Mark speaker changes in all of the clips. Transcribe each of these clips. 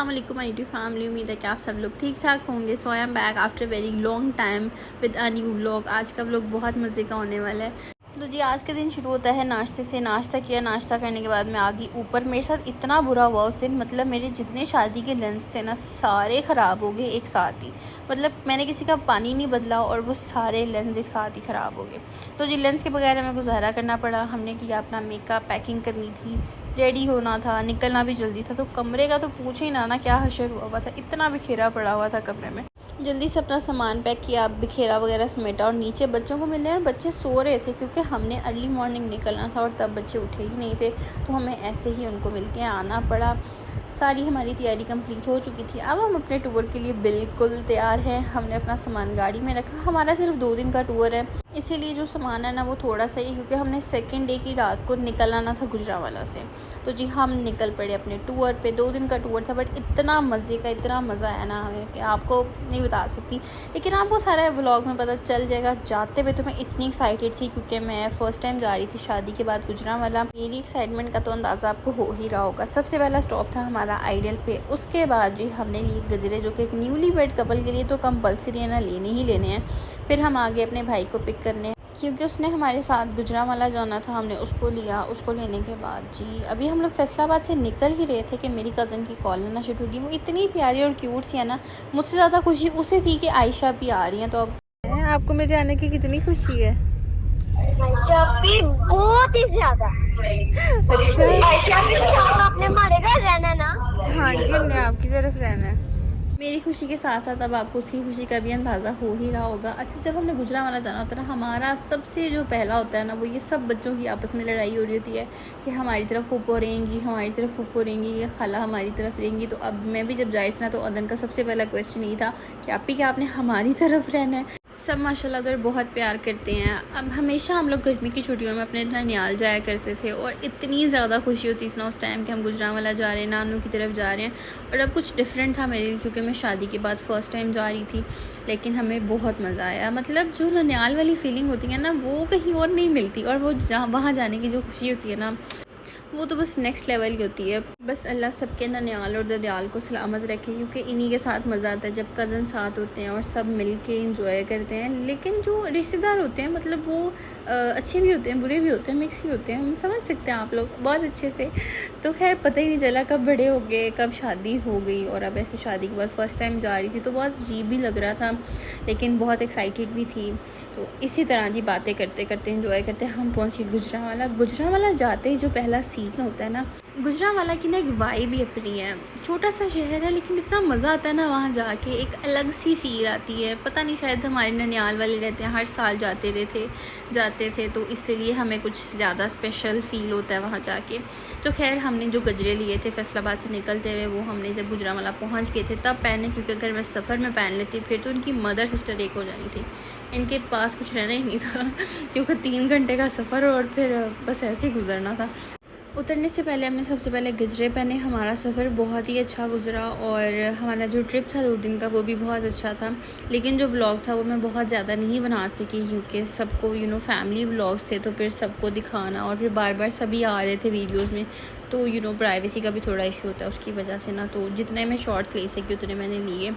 Speaker 1: अस्सलामुअलैकुम my YouTube family. उम्मीद है कि आप सब लोग ठीक ठाक होंगे। So I am back after very long time with a new vlog. आज का व्लॉग बहुत मज़े का होने वाला है। तो जी आज के दिन शुरू होता है नाश्ते से। नाश्ता किया, नाश्ता करने के बाद मैं आ गई ऊपर। मेरे साथ इतना बुरा हुआ उस दिन, मतलब मेरे जितने शादी के लेंस थे ना सारे ख़राब हो गए एक साथ ही। मतलब मैंने किसी का पानी नहीं बदला और वो सारे लेंस एक साथ ही ख़राब हो गए। तो जी लेंस के बगैर हमें गुजारा करना पड़ा। हमने किया अपना मेकअप, पैकिंग करनी थी, रेडी होना था, निकलना भी जल्दी था। तो कमरे का तो पूछे ही ना क्या हशर हुआ था, इतना बिखेरा पड़ा हुआ था कमरे में। जल्दी से अपना सामान पैक किया, बिखेरा वगैरह समेटा और नीचे बच्चों को मिलने, और बच्चे सो रहे थे क्योंकि हमने अर्ली मॉर्निंग निकलना था और तब बच्चे उठे ही नहीं थे। तो हमें ऐसे ही उनको मिल के आना पड़ा। सारी हमारी तैयारी कंप्लीट हो चुकी थी। अब हम अपने टूर के लिए बिल्कुल तैयार हैं। हमने अपना सामान गाड़ी में रखा। हमारा सिर्फ 2 दिन का टूर है, इसीलिए जो सामान है ना वो थोड़ा सा ही, क्योंकि हमने सेकंड डे की रात को निकल था गुजरांवाला से। तो जी हम निकल पड़े अपने टूर पे। 2 दिन का टूर था, बट इतना मज़े का, इतना मज़ा आया ना हमें कि आपको नहीं बता सकती। लेकिन आपको सारा व्लॉग में पता चल जाएगा। जाते हुए तो मैं इतनी एक्साइटेड थी क्योंकि मैं फ़र्स्ट टाइम जा रही थी शादी के बाद गुजरांवाला। मेरी एक्साइटमेंट का तो अंदाज़ा आपको हो ही रहा होगा। सबसे पहला स्टॉप था हमारा आइडियल पे। उसके बाद जी हमने लिए गजरे, जो कि एक न्यूली वेड कपल के लिए तो कंपलसरी है ना, लेने ही लेने हैं। फिर हम आगे अपने भाई को पिक करने, क्योंकि उसने हमारे साथ गुजरांवाला जाना था। हमने उसको लिया। उसको लेने के बाद जी अभी हम लोग फैसलाबाद से निकल ही रहे थे कि मेरी कज़न की कॉल आना शुरू होगी। वो इतनी प्यारी और क्यूट सी है ना, मुझसे ज़्यादा खुशी उसे थी कि आयशा भी आ रही हैं। तो अब आपको मेरे आने की कितनी खुशी है?
Speaker 2: आयशा भी बहुत ही ज्यादा।
Speaker 1: अच्छा,
Speaker 2: आयशा भी आपने हमारे घर रहना ना?
Speaker 1: हाँ जी, हमने आपकी तरफ रहना है। मेरी खुशी के साथ साथ अब आपको उसकी खुशी का भी अंदाज़ा हो ही रहा होगा। अच्छा, जब हमने गुजरांवाला जाना होता है ना, हमारा सबसे जो पहला होता है ना, वो ये सब बच्चों की आपस में लड़ाई हो रही होती है कि हमारी तरफ फूफो रहेंगी, हमारी तरफ फूफो रहेंगी, या खाला हमारी तरफ रहेंगी। तो अब मैं भी जब जा रही थी ना, तो अदन का सबसे पहला क्वेश्चन यही था कि आप ही क्या आपने हमारी तरफ रहना है। सब माशाल्लाह उधर बहुत प्यार करते हैं। अब हमेशा हम लोग गर्मी की छुट्टियों में अपने ननियाल जाया करते थे और इतनी ज़्यादा खुशी होती थी ना उस टाइम कि हम गुजरांवाला जा रहे हैं, नानू की तरफ जा रहे हैं। और अब कुछ डिफरेंट था मेरे लिए, क्योंकि मैं शादी के बाद फ़र्स्ट टाइम जा रही थी। लेकिन हमें बहुत मज़ा आया। मतलब जो ननियाल वाली फ़ीलिंग होती है ना, वो कहीं और नहीं मिलती। और वो वहाँ जाने की जो खुशी होती है ना, वो तो बस नेक्स्ट लेवल की होती है। बस अल्लाह सबके ननियाल और ददियाल को सलामत रखे, क्योंकि इन्हीं के साथ मज़ा आता है जब कज़न साथ होते हैं और सब मिल के इंजॉय करते हैं। लेकिन जो रिश्तेदार होते हैं, मतलब वो अच्छे भी होते हैं, बुरे भी होते हैं, मिक्स ही होते हैं। हम समझ सकते हैं आप लोग बहुत अच्छे से। तो खैर पता ही नहीं चला कब बड़े हो गए, कब शादी हो गई। और अब ऐसे शादी के बाद फ़र्स्ट टाइम जा रही थी तो बहुत अजीब भी लग रहा था, लेकिन बहुत एक्साइटेड भी थी। तो इसी तरह जी बातें करते करते इंजॉय करते हम पहुँचे गुजरांवाला। गुजरांवाला जाते ही जो पहला सीन होता है ना, गुजरांवाला की ना एक वाइब ही अपनी है। छोटा सा शहर है, लेकिन इतना मज़ा आता है ना वहाँ जाके, एक अलग सी फील आती है। पता नहीं, शायद हमारे ननियाल वाले रहते हैं, हर साल जाते थे, तो इसलिए हमें कुछ ज़्यादा स्पेशल फ़ील होता है वहाँ जाके। तो खैर हमने जो गजरे लिए थे फैसलाबाद से निकलते हुए, वो हमने जब गुजरांवाला पहुँच गए थे तब पहने, क्योंकि अगर मैं सफ़र में पहन लेती फिर तो उनकी मदर सिस्टर एक हो जानी थी। इनके पास कुछ रहना ही नहीं था क्योंकि 3 घंटे का सफ़र और फिर बस ऐसे ही गुजरना था। उतरने से पहले हमने सबसे पहले गजरे पहने। हमारा सफ़र बहुत ही अच्छा गुजरा और हमारा जो ट्रिप था 2 दिन का, वो भी बहुत अच्छा था। लेकिन जो व्लॉग था वो मैं बहुत ज़्यादा नहीं बना सकी, क्योंकि सबको फैमिली व्लॉग्स थे, तो फिर सबको दिखाना और फिर बार बार सभी आ रहे थे वीडियोज़ में, तो प्राइवेसी का भी थोड़ा इशू होता है उसकी वजह से ना। तो जितने मैं शॉर्ट्स ले सकी उतने मैंने लिए।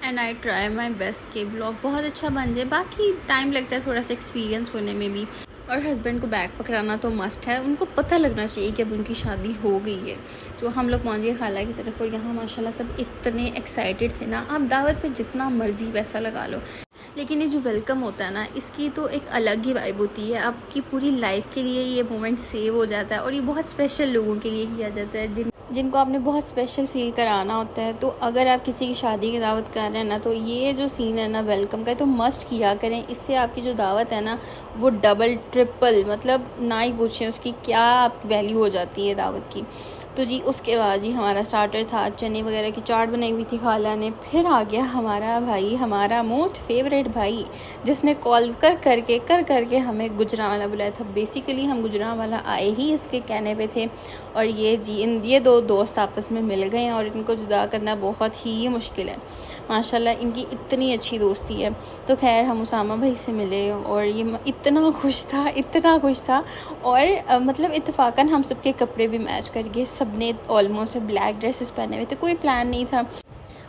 Speaker 1: And I try my best कि ब्लॉग बहुत अच्छा बन जाए। बाकी टाइम लगता है थोड़ा सा एक्सपीरियंस होने में भी। और हस्बैंड को बैग पकड़ाना तो मस्ट है, उनको पता लगना चाहिए कि अब उनकी शादी हो गई है। तो हम लोग पहुँच गए खाला की तरफ, और यहाँ माशाल्लाह सब इतने एक्साइटेड थे ना। आप दावत पे जितना मर्जी पैसा लगा लो, लेकिन ये जो वेलकम होता है ना, इसकी तो एक अलग ही वाइब होती है। आपकी पूरी लाइफ के लिए ये मोमेंट सेव हो जाता है, और ये बहुत स्पेशल लोगों के लिए किया जाता है जिनको आपने बहुत स्पेशल फील कराना होता है। तो अगर आप किसी की शादी की दावत कर रहे हैं ना, तो ये जो सीन है ना वेलकम का, तो मस्ट किया करें। इससे आपकी जो दावत है ना, वो डबल ट्रिपल, मतलब ना ही पूछें उसकी क्या वैल्यू हो जाती है दावत की। तो जी उसके बाद जी हमारा स्टार्टर था, चने वगैरह की चाट बनाई हुई थी खाला ने। फिर आ गया हमारा भाई, हमारा मोस्ट फेवरेट भाई, जिसने कॉल कर करके हमें गुजरांवाला बुलाया था। बेसिकली हम गुजरांवाला आए ही इसके कहने पे थे। और ये 2 दोस्त आपस में मिल गए हैं और इनको जुदा करना बहुत ही मुश्किल है। माशाल्लाह इनकी इतनी अच्छी दोस्ती है। तो खैर हम उसामा भाई से मिले और ये इतना खुश था और मतलब इत्तेफाकन हम सबके कपड़े भी मैच कर गए। सब ने ऑलमोस्ट ब्लैक ड्रेसेस पहने हुए थे, कोई प्लान नहीं था।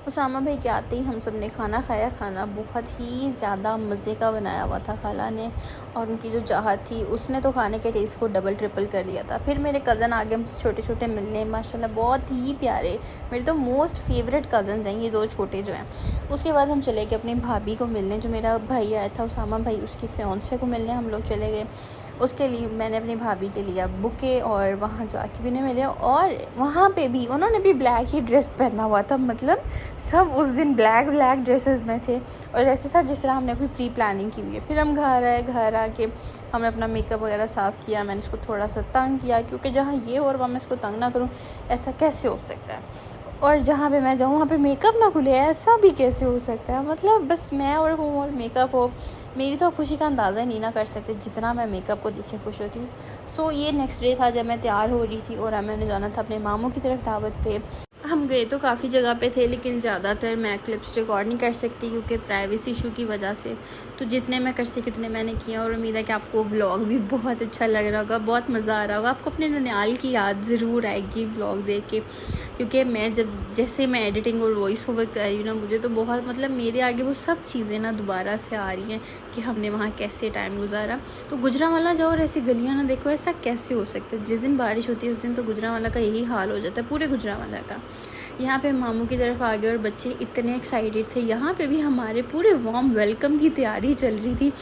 Speaker 1: उसामा भाई के आते ही हम सब ने खाना खाया। खाना बहुत ही ज़्यादा मज़े का बनाया हुआ था खाला ने, और उनकी जो चाहत थी उसने तो खाने के टेस्ट को डबल ट्रिपल कर दिया था। फिर मेरे कज़न आ गए हमसे छोटे छोटे मिलने, माशाल्लाह बहुत ही प्यारे, मेरे तो मोस्ट फेवरेट कज़न्स हैं ये दो छोटे जो हैं। उसके बाद हम चले गए अपनी भाभी को मिलने, जो मेरा भाई आया था उसामा भाई, उसकी फियांसे को मिलने हम लोग चले गए। उसके लिए मैंने अपनी भाभी के लिया बुके और वहाँ जाके भी नहीं मिले, और वहाँ पे भी उन्होंने भी ब्लैक ही ड्रेस पहना हुआ था। मतलब सब उस दिन ब्लैक ड्रेसेस में थे और ऐसे था जिस तरह हमने कोई प्री प्लानिंग की हुई है। फिर हम घर आके हमने अपना मेकअप वगैरह साफ़ किया। मैंने इसको थोड़ा सा तंग किया क्योंकि जहाँ ये हो रहा मैं इसको तंग ना करूँ, ऐसा कैसे हो सकता है। और जहाँ पे मैं जाऊँ वहाँ पे मेकअप ना खुले, ऐसा भी कैसे हो सकता है। मतलब बस मैं और हूँ और मेकअप हो, मेरी तो खुशी का अंदाज़ा नहीं ना कर सकते जितना मैं मेकअप को देखे खुश होती हूँ। सो ये नेक्स्ट डे था जब मैं तैयार हो रही थी और मैंने जाना था अपने मामू की तरफ दावत पे। हम गए तो काफ़ी जगह पे थे, लेकिन ज़्यादातर मैं क्लिप्स रिकॉर्ड नहीं कर सकती क्योंकि प्राइवेसी इशू की वजह से। तो जितने मैं कर सकी उतने मैंने किया, और उम्मीद है कि आपको व्लॉग भी बहुत अच्छा लग रहा होगा, बहुत मज़ा आ रहा होगा। आपको अपने ननिहाल की याद ज़रूर आएगी व्लॉग देख के, क्योंकि मैं जैसे मैं एडिटिंग और वॉइस ओवर कर रही हूँ ना, मुझे तो बहुत मतलब मेरे आगे वो सब चीज़ें ना दोबारा से आ रही हैं कि हमने वहाँ कैसे टाइम गुजारा। तो गुजरांवाला जाओ और ऐसी गलियाँ ना देखो, ऐसा कैसे हो सकता है। जिस दिन बारिश होती है उस दिन तो गुजरांवाला का यही हाल हो जाता है, पूरे गुजरांवाला का। यहाँ पे मामू की तरफ आ गए और बच्चे इतने एक्साइटेड थे। यहाँ पे भी हमारे पूरे वार्म वेलकम की तैयारी चल रही थी।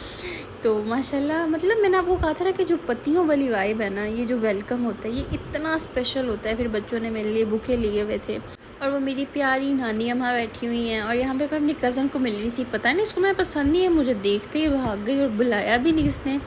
Speaker 1: तो माशाल्लाह मतलब मैंने आपको कहा था ना कि जो पत्तियों वाली वाइब है ना, ये जो वेलकम होता है ये इतना स्पेशल होता है। फिर बच्चों ने मेरे लिए बुके लिए हुए थे और वो मेरी प्यारी नानी अम्मा बैठी हुई हैं, और यहाँ पे मैं अपनी कज़न को मिल रही थी। पता नहीं इसको मैं पसंद नहीं है, मुझे देखते ही भाग गई और बुलाया भी नहीं इसने।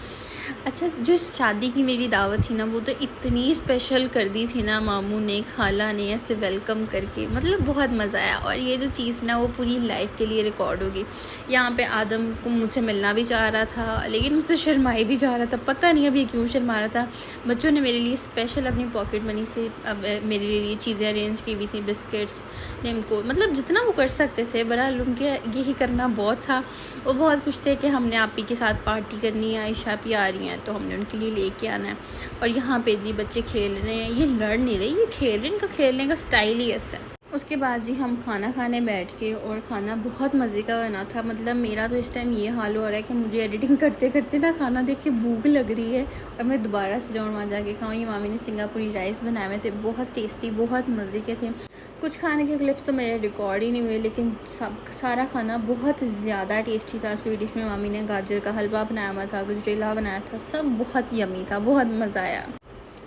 Speaker 1: अच्छा, जो शादी की मेरी दावत थी ना वो तो इतनी स्पेशल कर दी थी ना मामू ने, खाला ने, ऐसे वेलकम करके, मतलब बहुत मज़ा आया। और ये जो चीज़ ना वो पूरी लाइफ के लिए रिकॉर्ड होगी। यहाँ पे आदम को मुझसे मिलना भी चाह रहा था लेकिन मुझसे शर्माई भी जा रहा था, पता नहीं अभी क्यों शर्मा रहा था। बच्चों ने मेरे लिए स्पेशल अपनी पॉकेट मनी से अब मेरे लिए चीज़ें अरेंज की हुई थी, बिस्किट्स, निम्को, मतलब जितना वो कर सकते थे। बहरहाल उनके यही करना बहुत था। वो बहुत खुश थे कि हमने आप ही के साथ पार्टी करनी है, आयशा भी आ रही हैं तो हमने उनके लिए लेके आना है। और यहाँ पे जी बच्चे खेल रहे हैं, ये लड़ नहीं रहे, ये खेल रहे हैं। इनका खेलने का स्टाइल ही ऐसा है। उसके बाद जी हम खाना खाने बैठ के, और खाना बहुत मज़े का बना था। मतलब मेरा तो इस टाइम ये हाल हो रहा है कि मुझे एडिटिंग करते करते ना खाना देख के भूख लग रही है और मैं दोबारा से जाऊँ वहाँ जाके खाऊँ। ये मामी ने सिंगापुरी राइस बनाए हुए थे, बहुत टेस्टी, बहुत मज़े के थे। कुछ खाने के क्लिप्स तो मेरे रिकॉर्ड ही नहीं हुए, लेकिन सारा खाना बहुत ज़्यादा टेस्टी था। स्वीट डिश में मामी ने गाजर का हलवा बनाया हुआ था, गजरेला बनाया था, सब बहुत यमी था, बहुत मज़ा आया।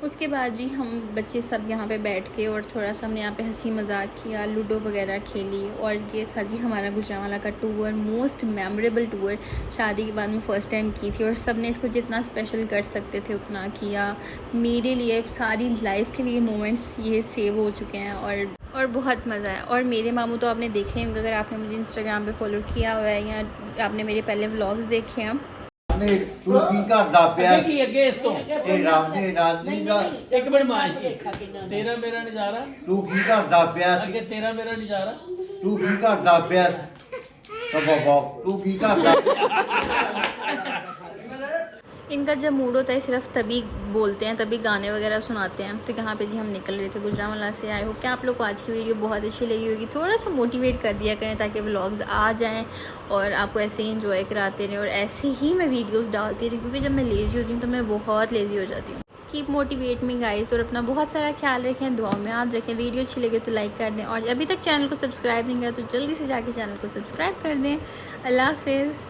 Speaker 1: उसके बाद जी हम बच्चे सब यहाँ पे बैठ के और थोड़ा सा हमने यहाँ पे हंसी मजाक किया, लूडो वगैरह खेली। और ये था जी हमारा गुजरांवाला का टूर, मोस्ट मेमोरेबल टूर। शादी के बाद में फ़र्स्ट टाइम की थी और सब ने इसको जितना स्पेशल कर सकते थे उतना किया। मेरे लिए सारी लाइफ के लिए मोमेंट्स ये सेव हो चुके हैं और बहुत मज़ा है। और मेरे मामू तो आपने देखे होंगे अगर आपने मुझे इंस्टाग्राम पे फॉलो किया हुआ है या आपने मेरे पहले व्लॉग्स देखे हैं।
Speaker 3: तू की करदा पिया
Speaker 4: ਕੀ ਅੱਗੇ ਇਸ ਤੋਂ
Speaker 3: ਇਹ ਰੱਬ ਦੀ ਰਾਜੀ ਦਾ
Speaker 4: ਇੱਕ ਮਿੰਟ ਮਾਰ ਕੇ ਤੇਰਾ ਮੇਰਾ ਨਜ਼ਾਰਾ
Speaker 3: ਤੂੰ ਕੀ ਕਰਦਾ ਪਿਆ
Speaker 4: ਅੱਗੇ ਤੇਰਾ ਮੇਰਾ ਨਜ਼ਾਰਾ
Speaker 3: ਤੂੰ ਕੀ ਕਰਦਾ ਪਿਆ ਬਾਬਾ ਤੂੰ ਕੀ ਕਰਦਾ
Speaker 1: इनका जब मूड होता है सिर्फ तभी बोलते हैं, तभी गाने वगैरह सुनाते हैं। तो यहाँ पे जी हम निकल रहे थे गुजरांवाला से। आई होप कि आप लोग को आज की वीडियो बहुत अच्छी लगी होगी। थोड़ा सा मोटिवेट कर दिया करें ताकि व्लॉग्स आ जाएं और आपको ऐसे ही इंजॉय कराते रहें और ऐसे ही मैं वीडियोस डालती रही, क्योंकि जब मैं लेज़ी होती हूँ तो मैं बहुत लेज़ी हो जाती हूँ। कीप मोटिवेट मी गाइस, और अपना बहुत सारा ख्याल रखें, दुआ में याद रखें। वीडियो अच्छी लगे तो लाइक कर दें, और अभी तक चैनल को सब्सक्राइब नहीं किया तो जल्दी से जाके चैनल को सब्सक्राइब कर दें। अल्लाह हाफिज़।